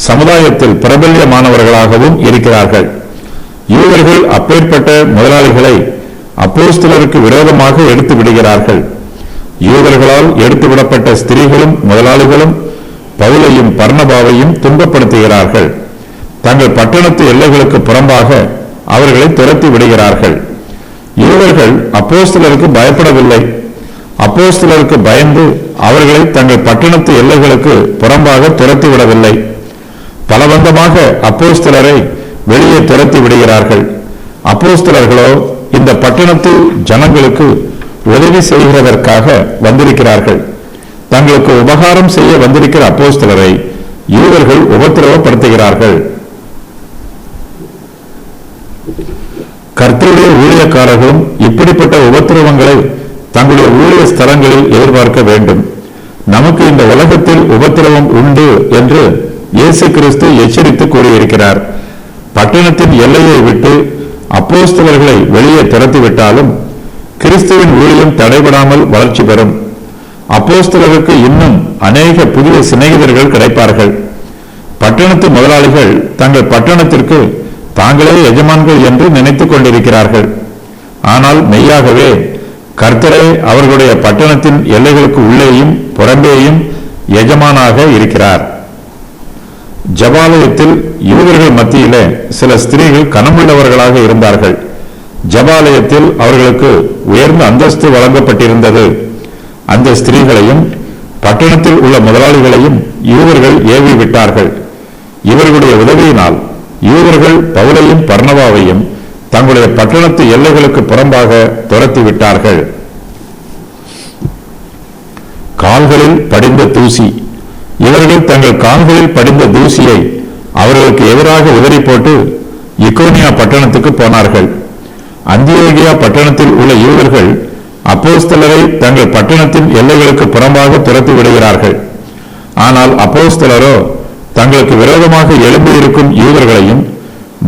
[SPEAKER 1] சமுதாயத்தில் பிரபல்யமானவர்களாகவும் இருக்கிறார்கள். இவர்கள் அப்பேற்பட்ட முதலாளிகளை அப்போஸ்தலருக்கு விரோதமாக எடுத்து விடுகிறார்கள். இவர்களால் எடுத்துவிடப்பட்ட ஸ்திரீகளும் முதலாளிகளும் பவுலையும் பர்னபாவையும் துன்பப்படுத்துகிறார்கள். தங்கள் பட்டணத்து எல்லைகளுக்கு புறம்பாக அவர்களை துரத்தி விடுகிறார்கள். இவர்கள் அப்போஸ்தலருக்கு பயப்படவில்லை. அப்போஸ்தலருக்கு பயந்து அவர்களை தங்கள் பட்டணத்து எல்லைகளுக்கு புறம்பாக துரத்தி விடவில்லை. பலவந்தமாக அப்போஸ்தலரை வெளியே துரத்தி விடுகிறார்கள். அப்போஸ்தலர்களோ இந்த பட்டணத்து ஜனங்களுக்கு உதவி செய்கிறதற்காக வந்திருக்கிறார்கள். தங்களுக்கு உபகாரம் செய்ய வந்திருக்கிற அப்போஸ்தலரை இவர்கள் உபத்திரவப்படுத்துகிறார்கள். கர்த்தருடைய ஊழியக்காரர்களும் இப்படிப்பட்ட உபத்திரவங்களை தங்களுடைய ஊழிய ஸ்தலங்களில் எதிர்பார்க்க வேண்டும். நமக்கு இந்த உலகத்தில் உபத்திரவம் உண்டு என்று இயேசு கிறிஸ்து எச்சரித்து கூறியிருக்கிறார். பட்டணத்தின் எல்லையை விட்டு அப்போஸ்தலர்களை வெளியே துரத்திவிட்டாலும் கிறிஸ்துவின் ஊழியம் தடைபடாமல் வளர்ச்சி பெறும். அப்போஸ்தலருக்கு இன்னும் அநேக புதிய சிநேகிதர்கள் கிடைப்பார்கள். பட்டணத்து முதலாளிகள் தங்கள் பட்டணத்திற்கு தாங்களே எஜமான்கள் என்று நினைத்துக் கொண்டிருக்கிறார்கள். ஆனால் மெய்யாகவே கர்த்தரே அவர்களுடைய பட்டணத்தின் எல்லைகளுக்கு உள்ளேயும் புறம்பேயும் எஜமானாக இருக்கிறார். ஜபாலயத்தில் யூதர்கள் மத்தியிலே சில ஸ்திரீகள் கனமுள்ளவர்களாக இருந்தார்கள். ஜபாலயத்தில் அவர்களுக்கு உயர்ந்த அந்தஸ்து வழங்கப்பட்டிருந்தது. அந்த ஸ்திரீகளையும் பட்டணத்தில் உள்ள முதலாளிகளையும் யூதர்கள் ஏவி விட்டார்கள். இவர்களுடைய உதவியினால் யூதர்கள் பவுலையும் பர்னபாவையும் தங்களுடைய பட்டணத்து எல்லைகளுக்கு புறம்பாக துரத்தி விட்டார்கள். கால்களில் படிந்த தூசி. இவர்கள் தங்கள் கால்களில் படிந்த தூசியை அவர்களுக்கு எதிராக உதறி போட்டு இக்கோனியா பட்டணத்துக்கு போனார்கள். அந்தியோகியா பட்டணத்தில் உள்ள யூதர்கள் அப்போஸ்தலரை தங்கள் பட்டணத்தின் எல்லைகளுக்கு புறம்பாக துரத்தி விடுகிறார்கள். ஆனால் அப்போஸ்தலரோ தங்களுக்கு விரோதமாக எழும்பியிருக்கும் யூதர்களையும்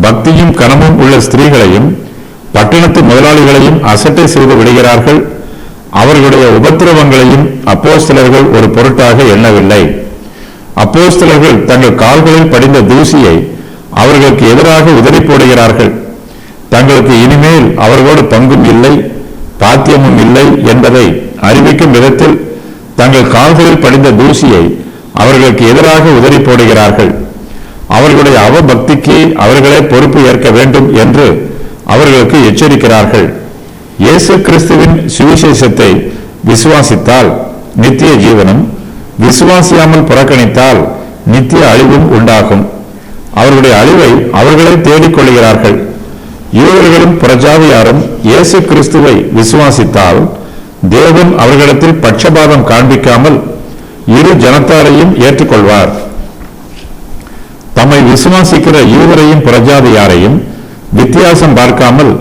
[SPEAKER 1] பக்தியும் கனமும் உள்ள ஸ்திரீகளையும் பட்டணத்து முதலாளிகளையும் அசட்டை செய்து விடுகிறார்கள். அவர்களுடைய உபத்திரவங்களையும் அப்போஸ்தலர்கள் ஒரு பொருட்டாக எண்ணவில்லை. அப்போஸ்தலர்கள் தங்கள் கால்களில் படிந்த தூசியை அவர்களுக்கு எதிராக உதறி போடுகிறார்கள். தங்களுக்கு இனிமேல் அவர்களோடு பங்கும் இல்லை, பாத்தியமும் இல்லை என்பதை அறிவிக்கும் விதத்தில் தங்கள் கால்களில் படிந்த தூசியை அவர்களுக்கு எதிராக உதறி போடுகிறார்கள். அவர்களுடைய அவபக்திக்கு அவர்களே பொறுப்பு ஏற்க வேண்டும் என்று அவர்களுக்கு எச்சரிக்கிறார்கள். இயேசு கிறிஸ்துவின் சுவிசேஷத்தை விசுவாசித்தால் நித்திய ஜீவனும், விசுவாசியாமல் புறக்கணித்தால் நித்திய அழிவும் உண்டாகும். அவர்களுடைய அழிவை அவர்களே தேடிக்கொள்கிறார்கள். யூதர்களும் புறஜாதியாரும் இயேசு கிறிஸ்துவை விசுவாசித்தால் தேவன் அவர்களிடத்தில் பட்சபாதம் காண்பிக்காமல் இரு ஜனத்தாரையும் ஏற்றுக்கொள்வார். தம்மை விசுவாசிக்கிற யூதரையும் புறஜாதியாரையும் வித்தியாசம் பார்க்காமல்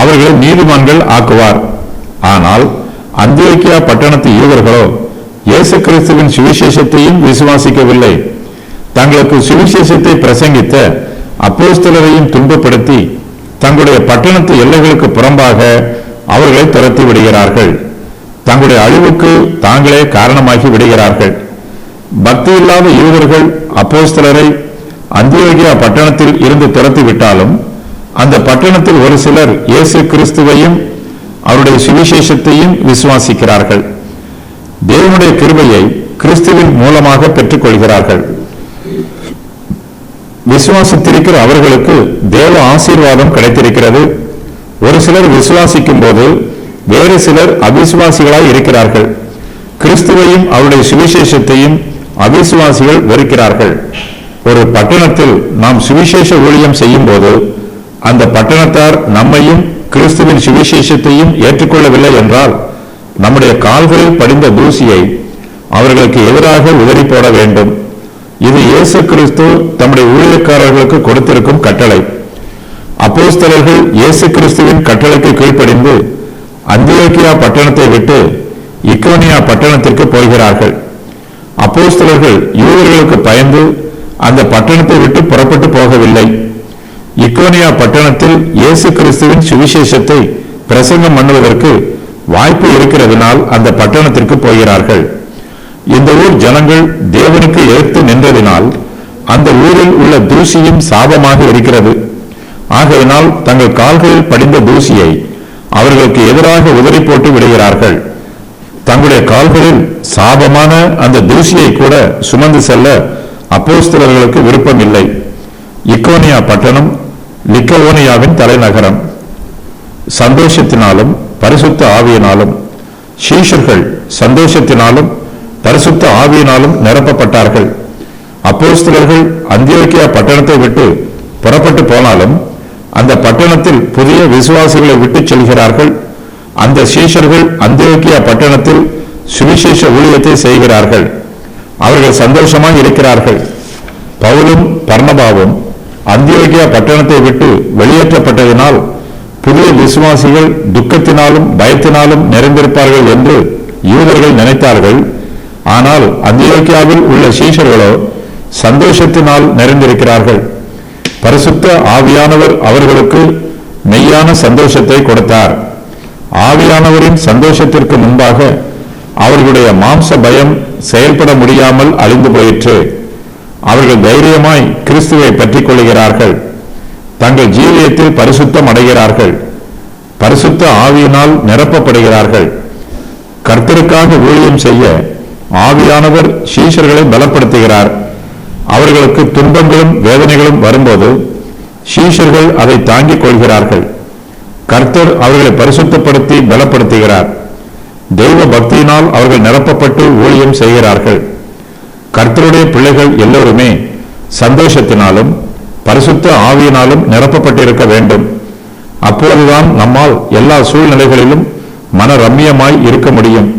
[SPEAKER 1] அவர்களை நீதிமான்கள் ஆக்குவார். ஆனால் அந்தியோகியா பட்டணத்து யூதர்களோ இயேசு கிறிஸ்துவின் சுவிசேஷத்தையும் விசுவாசிக்கவில்லை. தங்களுக்கு சுவிசேஷத்தை பிரசங்கித்த அப்போஸ்தலரையும் துன்பப்படுத்தி தங்களுடைய பட்டணத்து எல்லைகளுக்கு புறம்பாக அவர்களை துரத்தி விடுகிறார்கள். தங்களுடைய அழிவுக்கு தாங்களே காரணமாகி விடுகிறார்கள். பக்தி இல்லாத யூதர்கள் அப்போஸ்தலரை அந்தியோகியா பட்டணத்தில் இருந்து துரத்தி விட்டாலும் அந்த பட்டணத்தில் ஒரு சிலர் இயேசு கிறிஸ்துவையும் அவருடைய சுவிசேஷத்தையும் விசுவாசிக்கிறார்கள். தேவனுடைய கிருபையை கிறிஸ்துவின் மூலமாக பெற்றுக் கொள்கிறார்கள். விசுவாசித்திருக்கிற அவர்களுக்கு தேவ ஆசீர்வாதம் கிடைத்திருக்கிறது. ஒரு சிலர் விசுவாசிக்கும் போது வேறு சிலர் அவிசுவாசிகளாய் இருக்கிறார்கள். கிறிஸ்துவையும் அவருடைய சுவிசேஷத்தையும் அவிசுவாசிகள் வெறுக்கிறார்கள். ஒரு பட்டணத்தில் நாம் சுவிசேஷ ஊழியம் செய்யும் போது அந்த பட்டணத்தார் நம்மையும் கிறிஸ்துவின் சுவிசேஷத்தையும் ஏற்றுக்கொள்ளவில்லை என்றால் நம்முடைய கால்களில் படிந்த தூசியை அவர்களுக்கு எதிராக உதறி போட வேண்டும். இது இயேசு கிறிஸ்து தம்முடைய ஊழியக்காரர்களுக்கு கொடுத்திருக்கும் கட்டளை. அப்போஸ்தலர்கள் இயேசு கிறிஸ்துவின் கட்டளைக்கு கீழ்ப்படிந்து அந்தியோக்கியா பட்டணத்தை விட்டு இக்கோனியா பட்டணத்திற்கு போகிறார்கள். அப்போஸ்தலர்கள் யூதர்களுக்கு பயந்து அந்த பட்டணத்தை விட்டு புறப்பட்டு போகவில்லை. இக்கோனியா பட்டணத்தில் இயேசு கிறிஸ்துவின் சுவிசேஷத்தை பிரசங்கம் பண்ணுவதற்கு வாய்ப்பு இருக்கிறதுனால் அந்த பட்டணத்திற்கு போகிறார்கள். இந்த ஊர் ஜனங்கள் தேவனுக்கு எதிர்த்து நின்றதினால் அந்த ஊரில் உள்ள தூசியும் சாபமாக இருக்கிறது. ஆகையினால் தங்கள் கால்களில் படிந்த தூசியை அவர்களுக்கு எதிராக உதறி போட்டு விடுகிறார்கள். தங்களுடைய கால்களில் சாபமான அந்த தூசியை கூட சுமந்து செல்ல அப்போஸ்தலர்களுக்கு விருப்பம் இல்லை. இக்கோனியா பட்டணம் லிக்கவோனியாவின் தலைநகரம். சந்தோஷத்தினாலும் பரிசுத்த ஆவியினாலும் சீஷர்கள் சந்தோஷத்தினாலும் பரிசுத்த ஆவியினாலும் நிரப்பப்பட்டார்கள். அப்போஸ்தலர்கள் அந்தியோக்கியா பட்டணத்தை விட்டு புறப்பட்டு போனாலும் அந்த பட்டணத்தில் புதிய விசுவாசிகளை விட்டு செல்கிறார்கள். அந்த சீஷர்கள் அந்தியோக்கியா பட்டணத்தில் சுவிசேஷ ஊழியத்தை செய்கிறார்கள். அவர்கள் சந்தோஷமாக இருக்கிறார்கள். பவுலும் பர்னபாவும் அந்தியோக்கியா பட்டணத்தை விட்டு வெளியேற்றப்பட்டதினால் புதிய விசுவாசிகள் துக்கத்தினாலும் பயத்தினாலும் நிறைந்திருப்பார்கள் என்று யூதர்கள் நினைத்தார்கள். ஆனால் அந்தியோக்கியாவில் உள்ள சீஷர்களோ சந்தோஷத்தினால் நிறைந்திருக்கிறார்கள். பரிசுத்த ஆவியானவர் அவர்களுக்கு மெய்யான சந்தோஷத்தை கொடுத்தார். ஆவியானவரின் சந்தோஷத்திற்கு முன்பாக அவர்களுடைய மாம்ச பயம் செயல்பட முடியாமல் அழிந்து போயிற்று. அவர்கள் தைரியமாய் கிறிஸ்துவை பற்றிக் கொள்கிறார்கள். தங்கள் ஜீவியத்தில் பரிசுத்தம் அடைகிறார்கள். பரிசுத்த ஆவியினால் நிரப்பப்படுகிறார்கள். கர்த்தருக்காக ஊழியம் செய்ய ஆவியானவர் சீஷர்களை பலப்படுத்துகிறார். அவர்களுக்கு துன்பங்களும் வேதனைகளும் வரும்போது சீஷர்கள் அதை தாங்கிக் கொள்கிறார்கள். கர்த்தர் அவர்களை பரிசுத்தப்படுத்தி பலப்படுத்துகிறார். தெய்வ பக்தியினால் அவர்கள் நிரப்பப்பட்டு ஊழியம் செய்கிறார்கள். கர்த்தருடைய பிள்ளைகள் எல்லோருமே சந்தோஷத்தினாலும் பரிசுத்த ஆவியினாலும் நிரப்பப்பட்டிருக்க வேண்டும். அப்போதுதான் நம்மால் எல்லா சூழ்நிலைகளிலும் மன ரம்மியமாய் இருக்க முடியும்.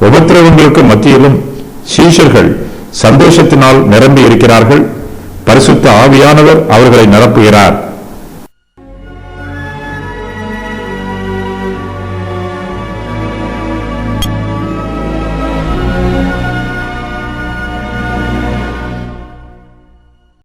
[SPEAKER 1] உபத்திரவங்களுக்கு மத்தியிலும் சீஷர்கள் சந்தோஷத்தினால் நிரம்பி இருக்கிறார்கள். பரிசுத்த ஆவியானவர் அவர்களை நிரப்புகிறார்.